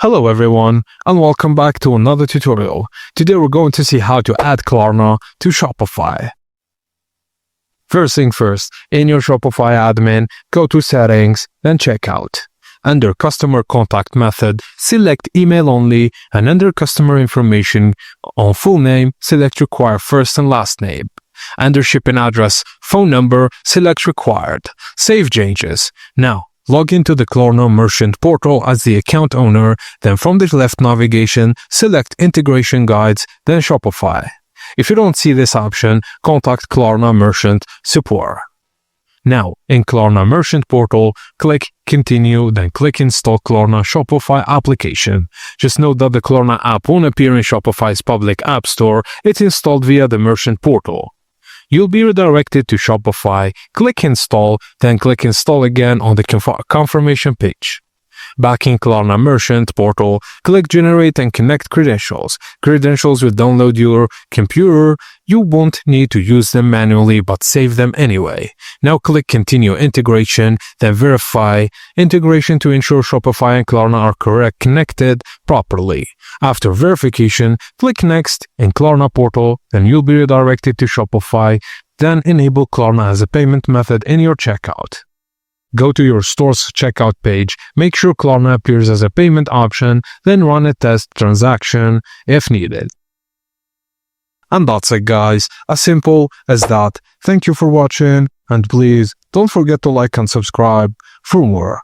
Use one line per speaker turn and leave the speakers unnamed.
Hello everyone, and welcome back to another tutorial. Today we're going to see how to add Klarna to Shopify. First thing first, in your Shopify admin, go to Settings, then Checkout. Under Customer Contact Method, select Email Only, and under Customer Information, on Full Name, select Require First and Last Name. Under Shipping Address, Phone Number, select Required. Save changes. Now, log into the Klarna Merchant Portal as the account owner, then from the left navigation, select Integration Guides, then Shopify. If you don't see this option, contact Klarna Merchant Support. Now, in Klarna Merchant Portal, click Continue, then click Install Klarna Shopify application. Just note that the Klarna app won't appear in Shopify's public app store, it's installed via the Merchant Portal. You'll be redirected to Shopify, click Install, then click Install again on the confirmation page. Back in Klarna Merchant Portal, click Generate and Connect Credentials. Credentials will download your computer. You won't need to use them manually, but save them anyway. Now click Continue Integration, then Verify Integration to ensure Shopify and Klarna are connected properly. After verification, click Next in Klarna Portal, then you'll be redirected to Shopify. Then enable Klarna as a payment method in your checkout. Go to your store's checkout page, make sure Klarna appears as a payment option, then run a test transaction if needed. And that's it guys, as simple as that. Thank you for watching, and please don't forget to like and subscribe for more.